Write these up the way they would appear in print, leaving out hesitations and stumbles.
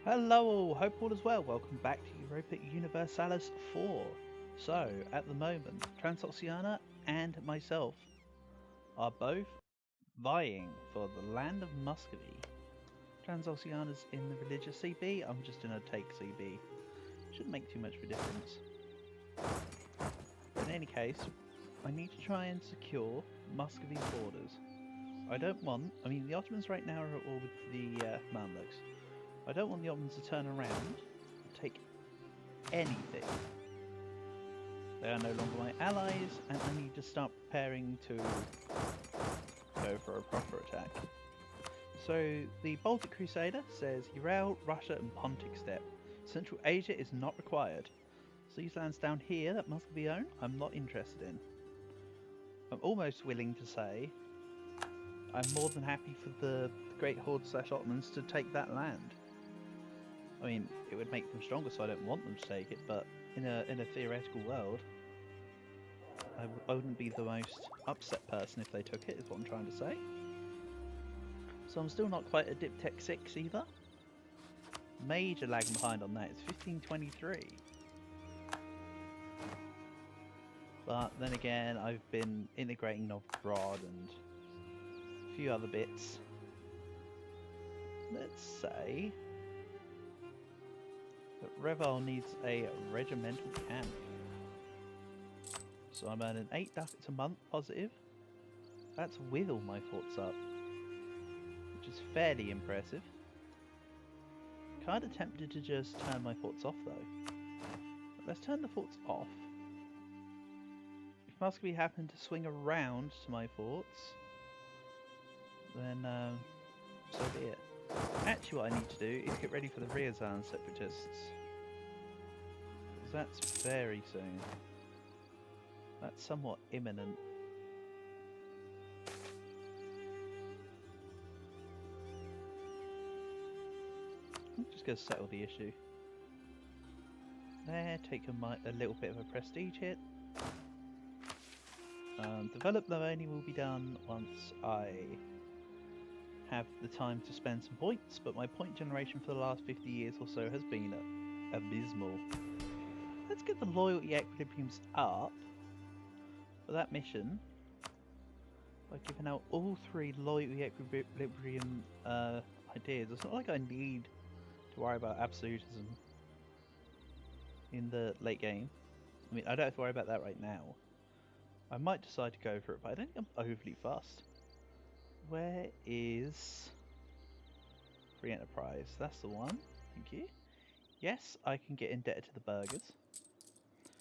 Hello, hope all is well. Welcome back to Europa Universalis 4. So, at the moment, Transoxiana and myself are both vying for the land of Muscovy. Transoxiana's in the religious CB, I'm just in a take CB. Shouldn't make too much of a difference. But in any case, I need to try and secure Muscovy's borders. I mean, the Ottomans right now are at war with the Mamluks. I don't want the Ottomans to turn around and take anything. They are no longer my allies, and I need to start preparing to go for a proper attack. So, the Baltic Crusader says Ural, Russia, and Pontic Steppe. Central Asia is not required. So these lands down here that Muscovy own, I'm not interested in. I'm almost willing to say I'm more than happy for the Great Horde / Ottomans to take that land. I mean, it would make them stronger, so I don't want them to take it, but in a theoretical world, I wouldn't be the most upset person if they took it, is what I'm trying to say. So I'm still not quite a Diptech 6 either. Major lagging behind on that, it's 1523. But then again, I've been integrating Novgorod and a few other bits. Let's say that Reval needs a regimental camp. So I'm earning 8 ducats a month positive. That's with all my forts up, which is fairly impressive. Kinda tempted to just turn my forts off though. But let's turn the forts off. If Muscovy happen to swing around to my forts, then so be it. Actually what I need to do is get ready for the Ryazan separatists. Because that's very soon. That's somewhat imminent. I'm just going to settle the issue. There, take a little bit of a prestige hit. Develop Livonian will be done once I have the time to spend some points, but my point generation for the last 50 years or so has been abysmal. Let's get the loyalty equilibriums up for that mission by giving out all 3 loyalty equilibrium ideas. It's not like I need to worry about absolutism in the late game. I mean, I don't have to worry about that right now. I might decide to go for it, but I don't think I'm overly fussed. Where is Free Enterprise? That's the one. Thank you. Yes, I can get indebted to the burghers.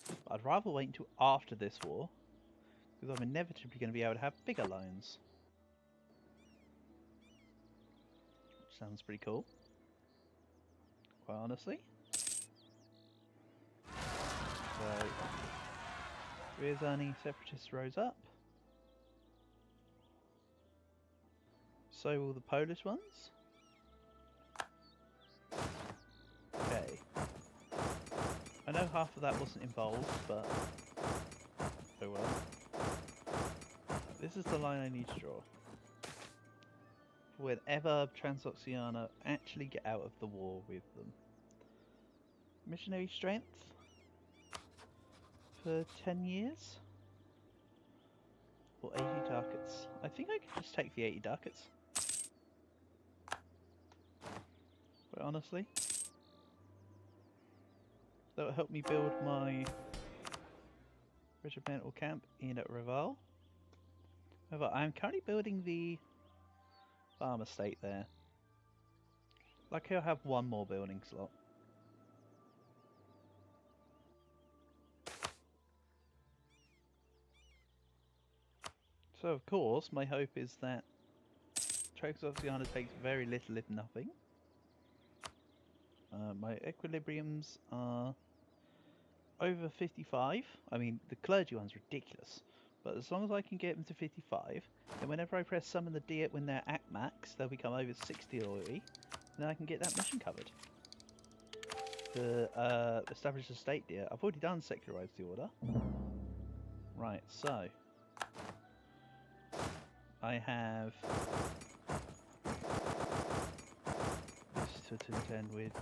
But I'd rather wait until after this war, because I'm inevitably going to be able to have bigger loans. Which sounds pretty cool. Quite honestly. So, Ryazani separatists rose up. So will the Polish ones. Okay. I know half of that wasn't involved, but oh well. This is the line I need to draw. Whenever Transoxiana actually get out of the war with them. Missionary strength for 10 years? Or 80 ducats? I think I could just take the 80 ducats. Quite honestly. That will help me build my regimental camp in Reval. However, I am currently building the farm estate there. Luckily I'll have one more building slot. So of course, my hope is that Transoxiana takes very little if nothing. My equilibriums are over 55. I mean, the clergy one's ridiculous. But as long as I can get them to 55, then whenever I press summon the Diet when they're at max, they'll become over 60 loyalty, and then I can get that mission covered. To establish a state Diet. I've already done secularize the order. Right, so I have this to contend with.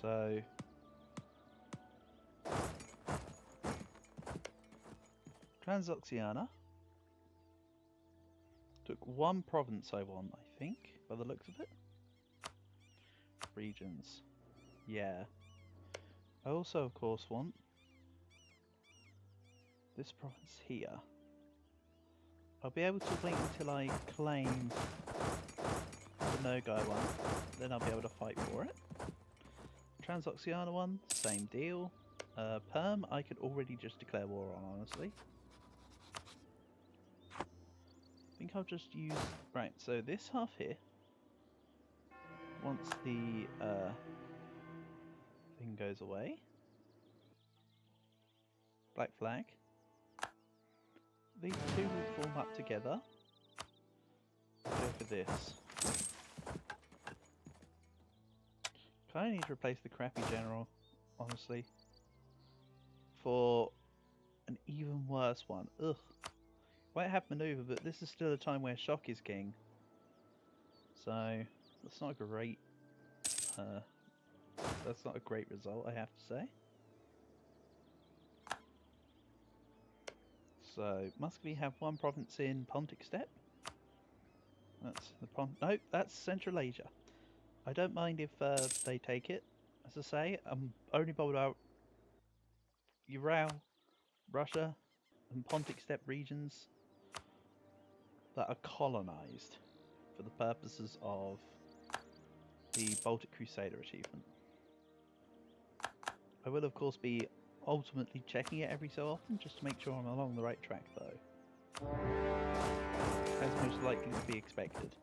So Transoxiana took one province I want, I think, by the looks of it. Regions. Yeah. I also, of course, want this province here. I'll be able to wait until I claim the Nogai one, then I'll be able to fight for it. Transoxiana one, same deal. Perm, I could already just declare war on, honestly. I think I'll just use... Right, so this half here, once the thing goes away. Black flag. These two will form up together. Go for this. Kinda need to replace the crappy general, honestly, for an even worse one. Ugh. Might have maneuver, but this is still a time where shock is king. So that's not a great result, I have to say. So Muscovy have one province in Pontic Steppe. That's the no, that's Central Asia. I don't mind if they take it. As I say, I'm only bothered about Ural, Russia, and Pontic Steppe regions that are colonized for the purposes of the Baltic Crusader achievement. I will, of course, be ultimately checking it every so often just to make sure I'm along the right track, though. As most likely to be expected.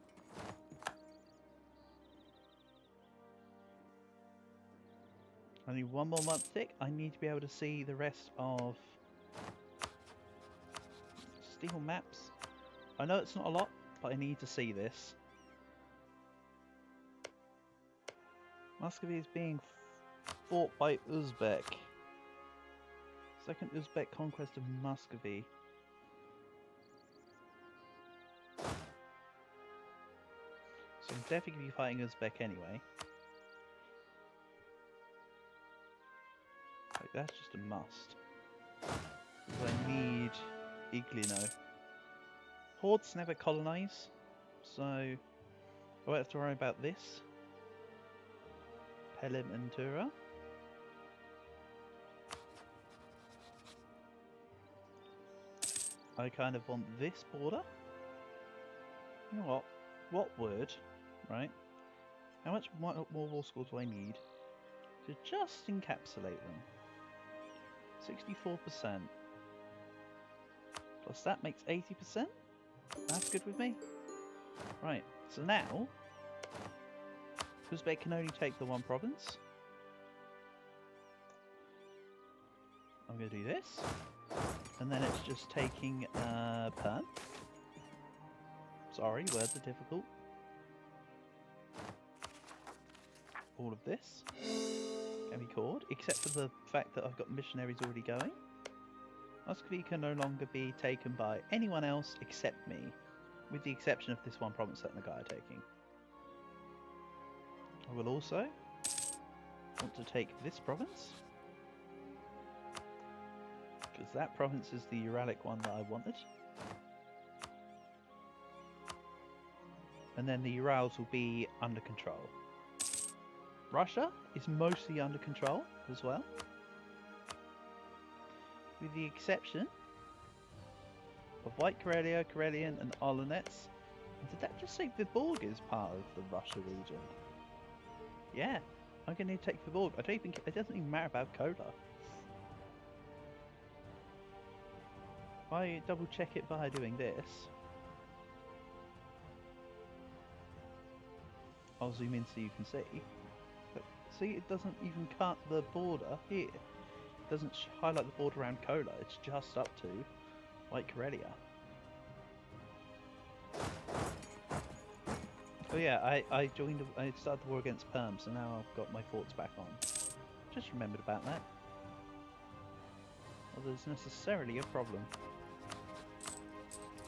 Only one more month tick. I need to be able to see the rest of steel maps. I know it's not a lot, but I need to see this. Muscovy is being fought by Uzbek. Second Uzbek conquest of Muscovy. So I'm definitely going to be fighting Uzbek anyway. Like, that's just a must. Because I need Iglino. Hordes never colonize, so I won't have to worry about this. Pelham and Tura. I kind of want this border. You know what? What would, right? How much more war score do I need to just encapsulate them? 64%. Plus that makes 80%. That's good with me. Right, so now Uzbek can only take the one province. I'm going to do this. And then it's just taking Perm. Sorry, words are difficult. All of this can be called, except for the fact that I've got missionaries already going. Muscovy can no longer be taken by anyone else except me, with the exception of this one province that Nagai are taking. I will also want to take this province, because that province is the Uralic one that I wanted. And then the Urals will be under control. Russia is mostly under control as well, with the exception of White Karelia, Karelian and Olonets. Did that just say Viborg is part of the Russia region? Yeah, I'm going to need to take Viborg. I don't think it doesn't even matter about Kola. If I double check it via doing this, I'll zoom in so you can see. But see, it doesn't even cut the border here. It doesn't highlight the border around Kola. It's just up to White Karelia. Oh yeah, I joined. I started the war against Perm, so now I've got my forts back on. Just remembered about that. Well, there's necessarily a problem.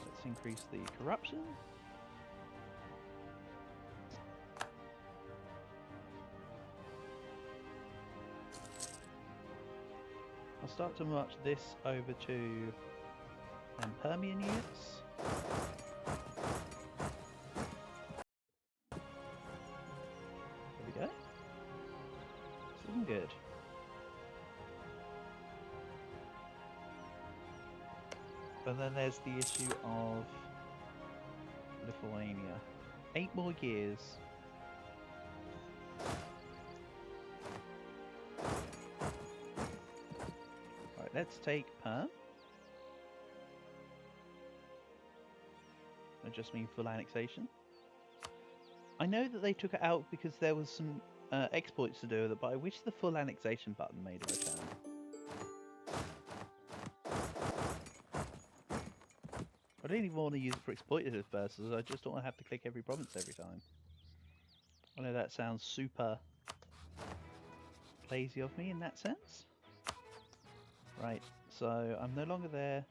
Let's increase the corruption. I'll start to march this over to Permian units. There we go. It's looking good. But then there's the issue of Lithuania. 8 more years. Right, let's take Perm. I just mean full annexation. I know that they took it out because there was some exploits to do with it, but I wish the full annexation button made a return. I don't even want to use it for exploitative purposes, I just don't want to have to click every province every time. I know that sounds super lazy of me in that sense. Right, so I'm no longer there.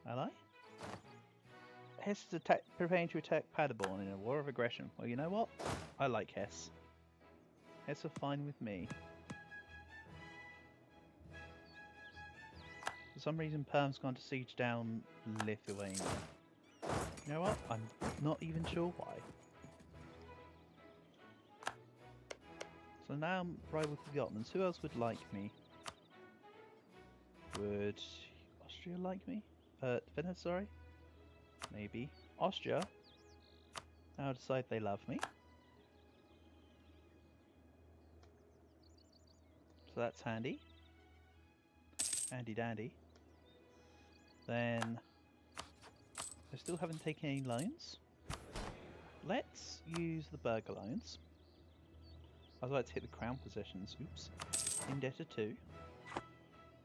Ally? Hess is preparing to attack Paderborn in a war of aggression. Well, you know what? I like Hess. Hess are fine with me. For some reason, Perm's gone to siege down Lithuania. You know what? I'm not even sure why. So now I'm rival to the Ottomans. Who else would like me? Would Austria like me? Venice, sorry? Maybe. Austria now decide they love me. So that's handy. Handy dandy. Then I still haven't taken any loans. Let's use the burgher loans. I was about to hit the crown possessions. Oops. Indebted too.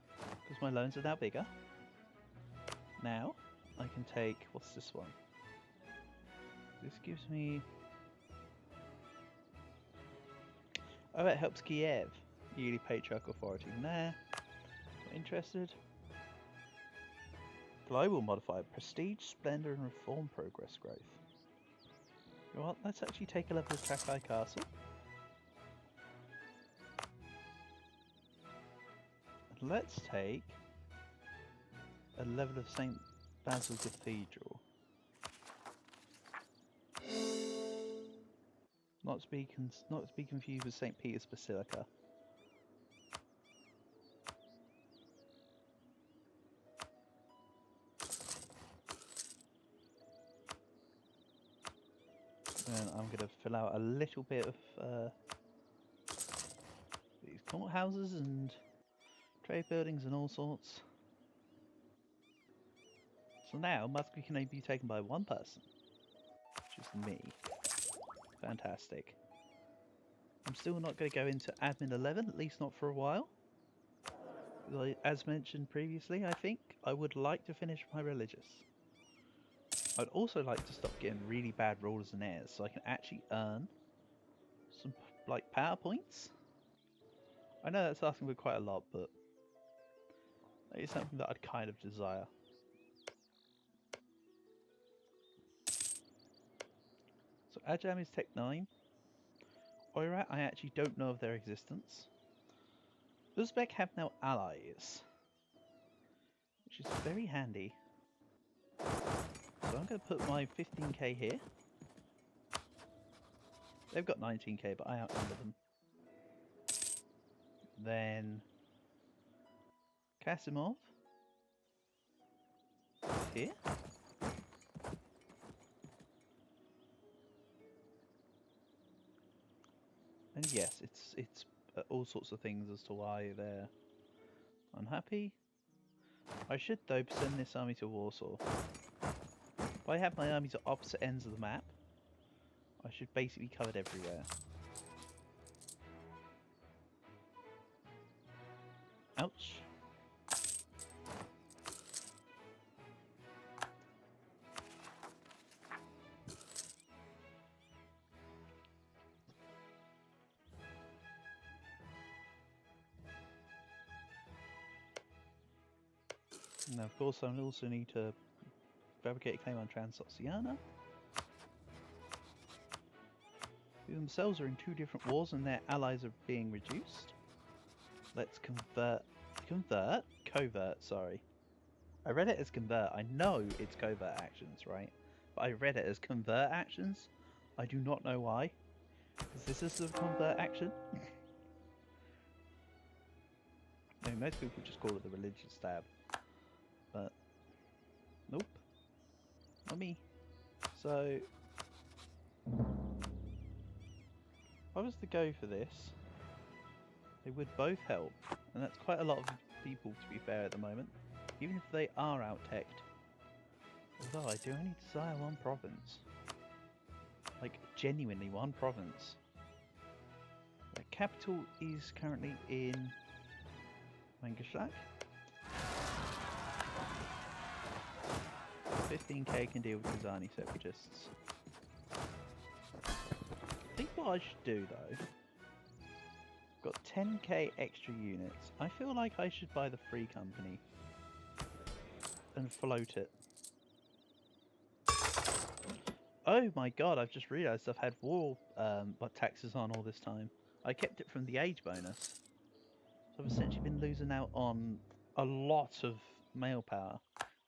Because my loans are now bigger. Now I can take, what's this one? This gives me... Oh, it helps Kiev. Yearly patriarch authority. Nah. Not interested. Global modifier. Prestige, splendor and reform progress growth. You know what? Let's actually take a level of Trakai Castle. And let's take a level of St. Basil Cathedral. Not to be confused with St. Peter's Basilica. And I'm going to fill out a little bit of these courthouses and trade buildings and all sorts. So now Muscovy can only be taken by one person, which is me. Fantastic. I'm still not going to go into Admin 11, at least not for a while. As mentioned previously, I think I would like to finish my religious. I'd also like to stop getting really bad rulers and heirs, so I can actually earn some like power points. I know that's asking for quite a lot, but that is something that I'd kind of desire. So Ajam is Tech 9. Oirat, I actually don't know of their existence. Uzbek have now allies, which is very handy. So I'm going to put my 15k here. They've got 19k, but I outnumber them. Then Kasimov here. And yes, it's all sorts of things as to why they're unhappy. I should though send this army to Warsaw. If I have my armies at opposite ends of the map, I should basically be covered everywhere. Ouch. Now, of course, I also need to fabricate a claim on Transoceania. Who themselves are in 2 different wars and their allies are being reduced. Let's covert, sorry. I read it as convert. I know it's covert actions, right? But I read it as convert actions. I do not know why. Because this is the convert action. No, most people just call it the religious stab. But, nope. Not me. So, if I was to go for this, they would both help. And that's quite a lot of people, to be fair, at the moment. Even if they are out-teched. Although I do only desire 1 province. Like, genuinely 1 province. The capital is currently in Mangaslak. 15k can deal with Kazani separatists. I think what I should do though, got 10k extra units. I feel like I should buy the Free Company and float it. Oh my god, I've just realised I've had war taxes on all this time. I kept it from the age bonus. So I've essentially been losing out on a lot of male power.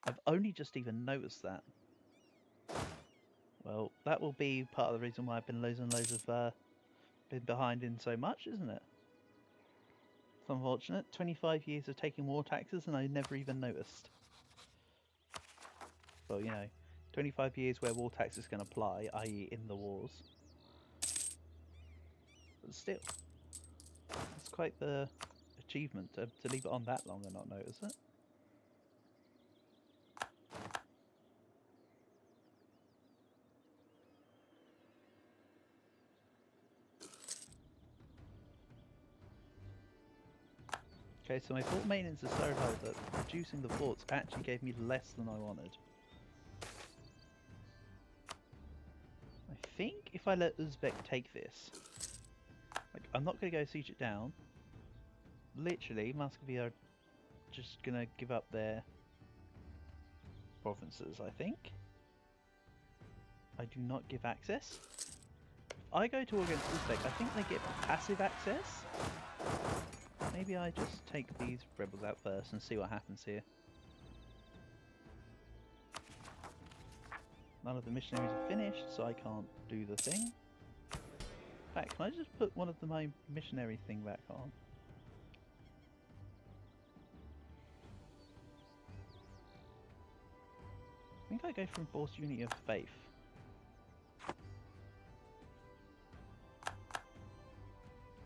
I've only just even noticed that. Well, that will be part of the reason why I've been losing loads of, been behind in so much, isn't it? It's unfortunate. 25 years of taking war taxes and I never even noticed. Well, you know, 25 years where war taxes can apply, i.e. in the wars. But still, it's quite the achievement to leave it on that long and not notice it. Okay, so my fort maintenance is so low that reducing the forts actually gave me less than I wanted. I think if I let Uzbek take this, like, I'm not going to go siege it down. Literally, Muscovy are just going to give up their provinces, I think. I do not give access. If I go to war against Uzbek, I think they get passive access. Maybe I just take these rebels out first and see what happens here. None of the missionaries are finished, so I can't do the thing. In fact, can I just put one of my missionary thing back on? I think I go for enforced unity of faith.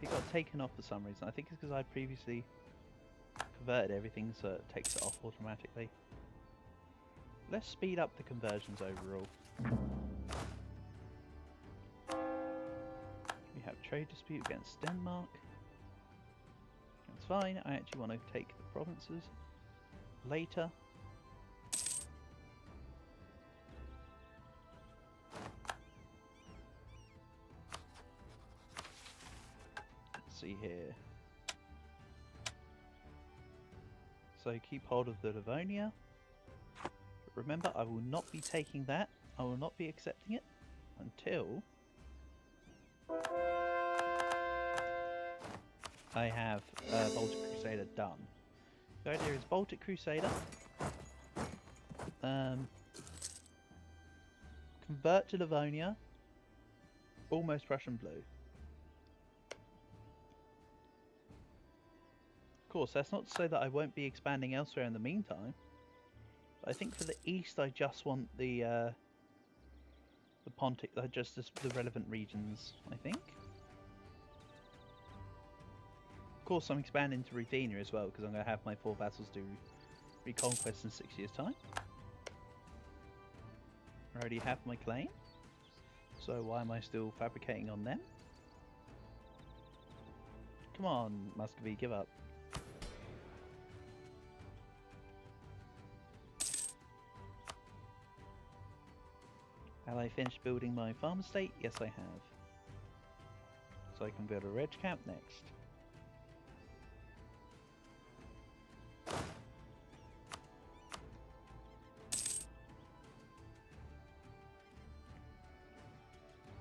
It got taken off for some reason. I think it's because I previously converted everything so it takes it off automatically. Let's speed up the conversions overall. We have trade dispute against Denmark. That's fine. I actually want to take the provinces later. Let's see here. So keep hold of the Livonia. Remember, I will not be taking that. I will not be accepting it until I have Baltic Crusader done. The idea is Baltic Crusader, convert to Livonia, almost Prussian blue. Of course, that's not to say that I won't be expanding elsewhere in the meantime. I think for the east, I just want the Pontic, just the relevant regions, I think. Of course, I'm expanding to Ruthenia as well, because I'm going to have my 4 vassals do reconquest in 6 years' time. I already have my claim, so why am I still fabricating on them? Come on, Muscovy, give up. Have I finished building my farm estate? Yes, I have. So I can build a reg camp next.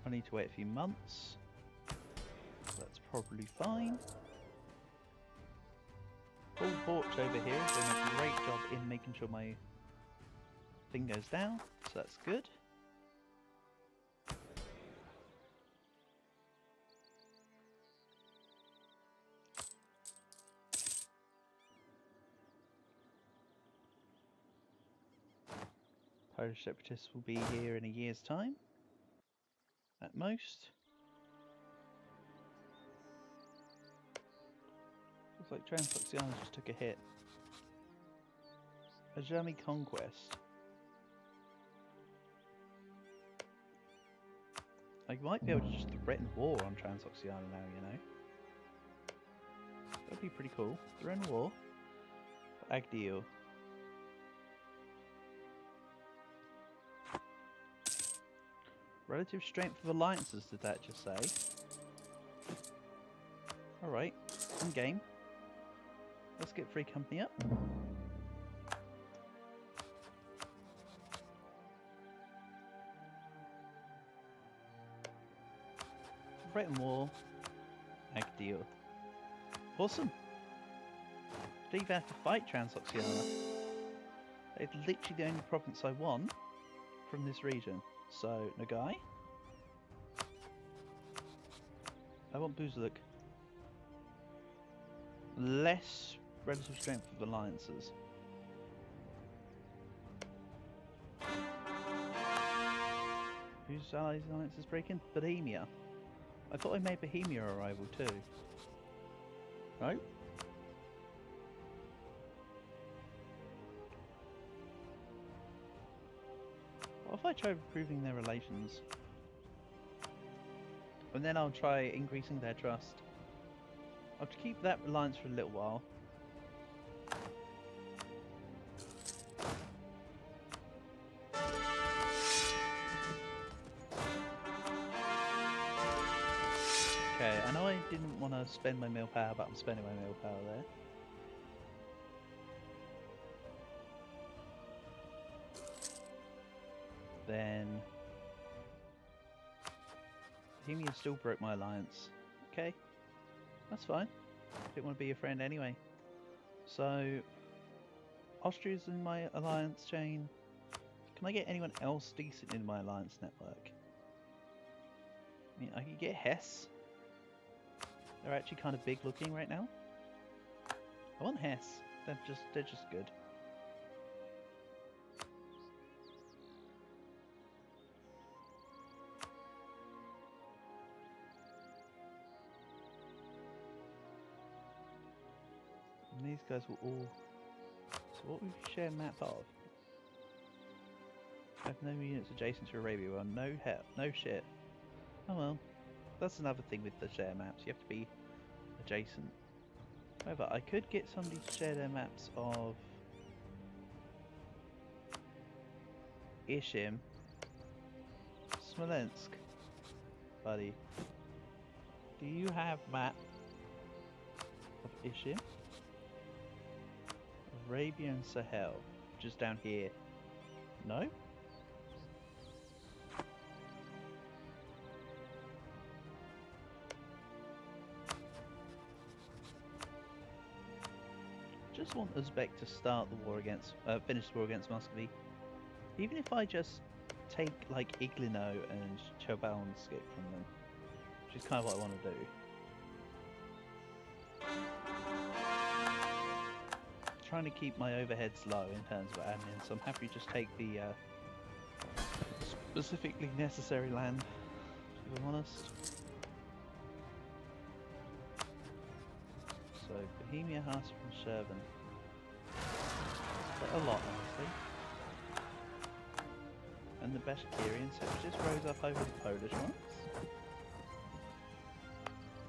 I need to wait a few months. That's probably fine. Paul Borch over here is doing a great job in making sure my thing goes down, so that's good. Polish separatists will be here in a year's time, at most. Looks like Transoxiana just took a hit. A German conquest. I might be able to just threaten war on Transoxiana now, you know. That'd be pretty cool. Threaten war for Agdeal. Relative strength of alliances, did that just say? Alright, in game. Let's get free company up. Threaten war. Agdeal. Awesome! Don't even have to fight Transoxiana. It's literally the only province I won from this region. So, Nagai. I want Buzluk. Less relative strength of alliances. Whose alliances breaking? Bohemia. I thought I made Bohemia a rival too. No? What if I try improving their relations? And then I'll try increasing their trust. I'll keep that alliance for a little while. Okay, I know I didn't want to spend my mill power, but I'm spending my mill power there. Then Bohemia still broke my alliance. Okay, that's fine. Didn't want to be your friend anyway. So Austria's in my alliance chain. Can I get anyone else decent in my alliance network? I mean, I could get Hesse. They're actually kind of big looking right now. I want Hesse. They're just good. And these guys will all... So what we share map of? I have no units adjacent to Arabia. Well, no shit. Oh well. That's another thing with the share maps. You have to be adjacent. However, I could get somebody to share their maps of Ishim, Smolensk. Buddy, do you have map of Ishim? Arabia and Sahel, just down here. No? Just want Uzbek to start the war against, finish the war against Muscovy. Even if I just take like Iglino and Chobansk from them, which is kind of what I want to do. Trying to keep my overheads low in terms of admin, so I'm happy to just take the specifically necessary land, if I'm honest. So, Bohemia, Hasa and Shervan. Quite a lot, honestly. And the Bashkirian separatists rose up over the Polish ones.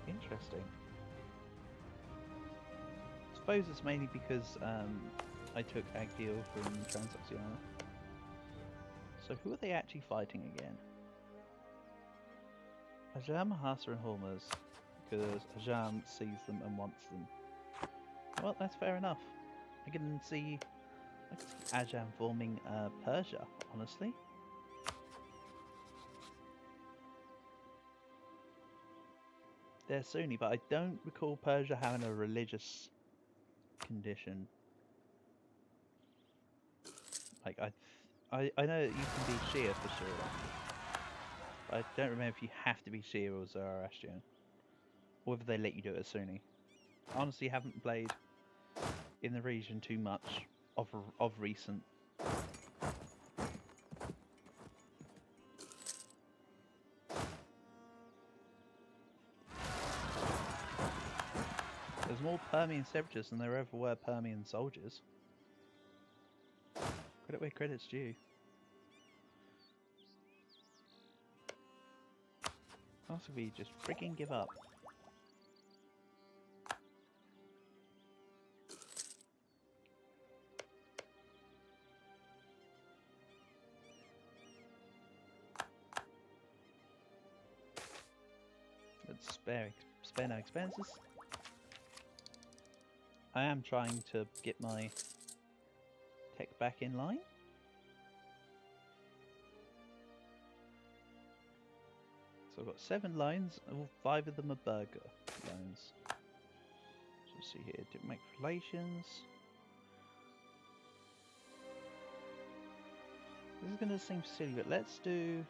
Interesting. I suppose it's mainly because I took Agdeal from Transoxiana. So who are they actually fighting again? Ajam, Hasa and Hormuz. Because Ajam sees them and wants them. Well, that's fair enough. I can see Ajam forming Persia, honestly. They're Sunni, but I don't recall Persia having a religious condition. Like I know that you can be Shia for sure. But I don't remember if you have to be Shia or Zoroastrian, or whether they let you do it as Sunni. Honestly, haven't played in the region too much of recent. There's more Permian separatists than there ever were Permian soldiers. Credit where credit's due. Also, we just freaking give up. Let's spare no expenses. I am trying to get my tech back in line. So I've got 7 lines, and 5 of them are burger loans. So let's see here, diplomatic relations. This is going to seem silly, but let's do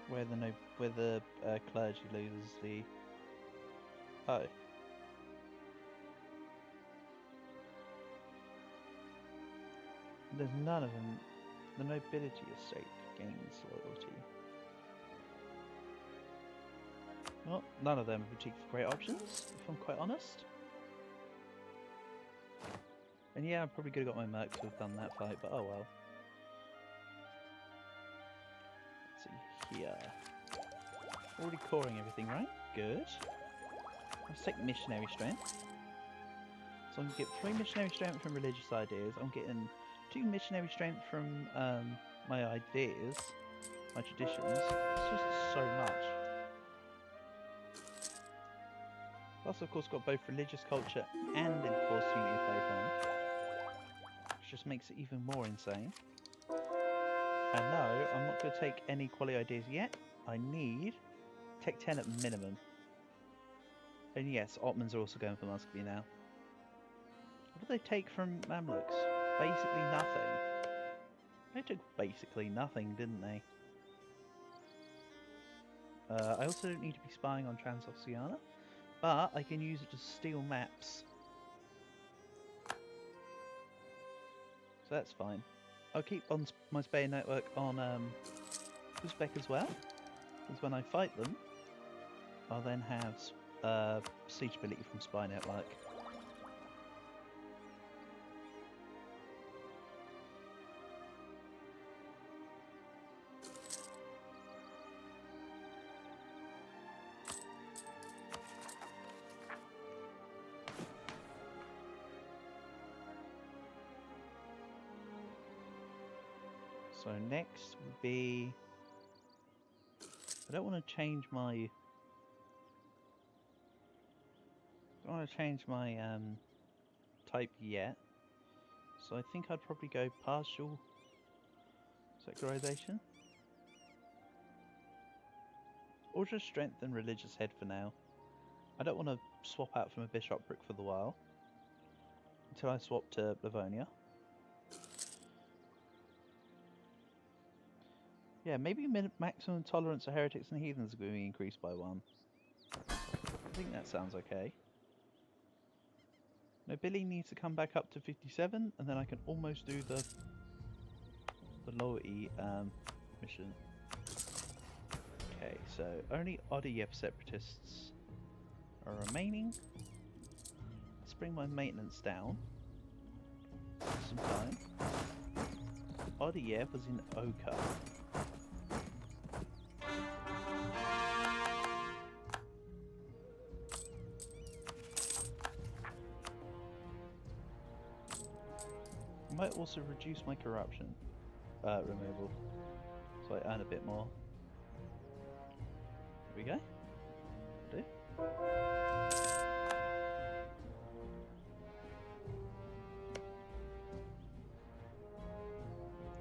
where the clergy loses the. Oh. There's none of them. The nobility estate gains loyalty. Well, none of them are particularly great options, if I'm quite honest. And yeah, I probably could have got my merc to have done that fight, but oh well. Let's see here. Already coring everything, right? Good. Let's take missionary strength. So I'm going to get 3 missionary strength from religious ideas. I'm getting 2 missionary strength from my ideas, my traditions. It's just so much. Plus, of course, got both religious culture and enforced unity of faith on, which just makes it even more insane. And no, I'm not going to take any quality ideas yet. I need Tech 10 at minimum. And yes, Ottomans are also going for Muscovy now. What did they take from Mamluks? Basically nothing. They took basically nothing, didn't they? I also don't need to be spying on Transoxiana, but I can use it to steal maps. So that's fine. I'll keep on my spy network on Uzbek as well, because when I fight them, I'll then have siege ability from spy network. So next would be, I don't want to change my type yet. So I think I'd probably go partial secularization, or just strengthen religious head for now. I don't want to swap out from a bishopric for the while until I swap to Livonia. Yeah, maybe maximum tolerance of heretics and heathens are going to be increased by 1. I think that sounds okay. Nobility needs to come back up to 57, and then I can almost do the loyalty mission. Okay, so only Odeyev separatists are remaining. Let's bring my maintenance down for some time. Odeyev was in Oka. Might also reduce my corruption removal, so I earn a bit more. There we go. Do.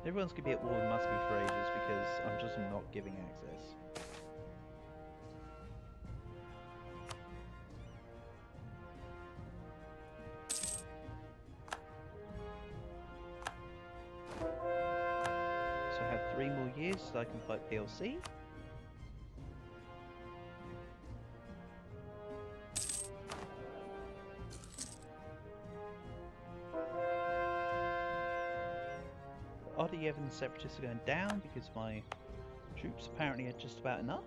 Everyone's going to be at war with Muscovy for ages because I'm just not giving access. So I have 3 more years so I can fight PLC. Oddiev and the Separatists are going down because my troops apparently are just about enough.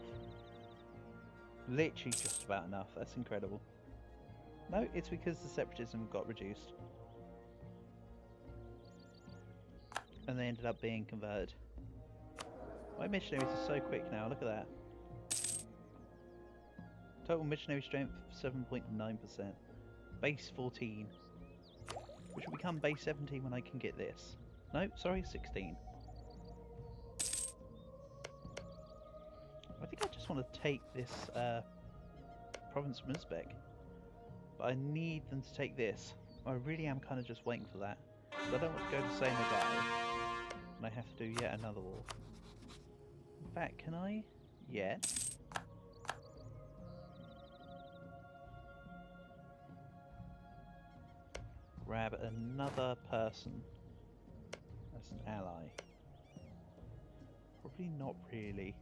Literally just about enough, that's incredible. No, it's because the Separatism got reduced. And they ended up being converted. My missionaries are so quick now, look at that. Total missionary strength 7.9%. Base 14. Which will become base 17 when I can get this. No, sorry, 16. I think I just want to take this province from Uzbek. But I need them to take this. I really am kind of just waiting for that. Because I don't want to go to Senegal. And I have to do yet another war. In fact, can I? Yeah. Grab another person as an ally. Probably not really.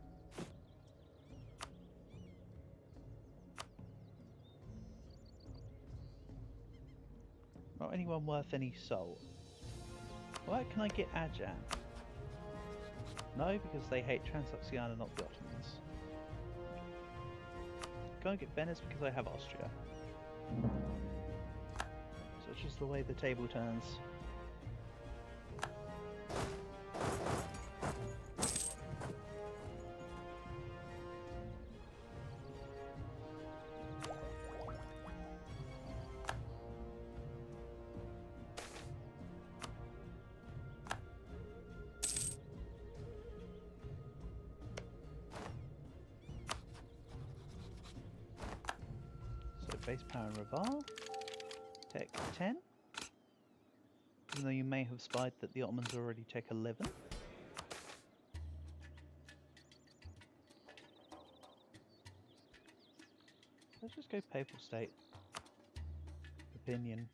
Not anyone worth any salt. Why can I get Ajan? No, because they hate Transoxiana, not the Ottomans. Can't get Venice because I have Austria. So it's just the way the table turns. Base power and Raval. Tech 10. Even though you may have spied that the Ottomans are already tech 11. Let's just go Papal State. Opinion.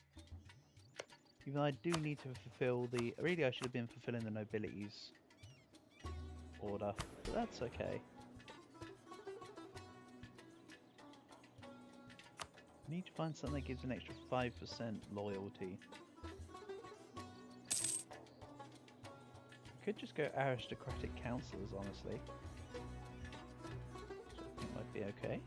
Even though I do need to fulfill the... Really I should have been fulfilling the nobilities order. But that's okay. Need to find something that gives an extra 5% loyalty. Could just go aristocratic councillors, honestly. Which I think might be okay.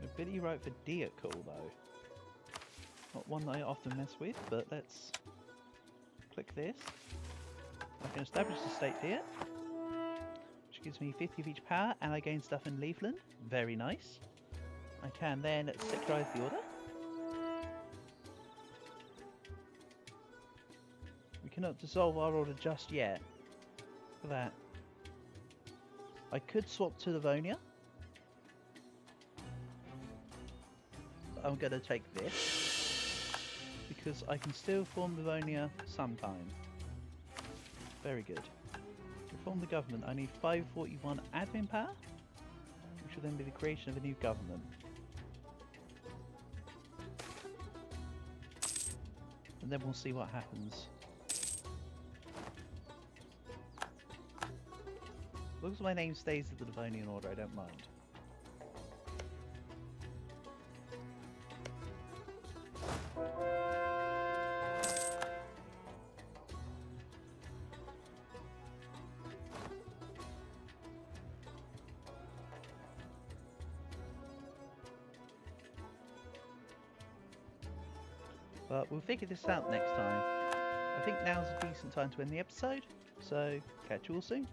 Nobility right for Diakul though. Not one that I often mess with, but let's click this. I can establish the state here, which gives me 50 of each power, and I gain stuff in Leafland. Very nice. I can then secularize the order. We cannot dissolve our order just yet. Look at that. I could swap to Livonia. But I'm going to take this. Because I can still form Livonia sometime. Very good. To form the government, I need 541 admin power, which will then be the creation of a new government. And then we'll see what happens. As long as my name stays at the Livonian Order, I don't mind. But we'll figure this out next time. I think now's a decent time to end the episode, so catch you all soon.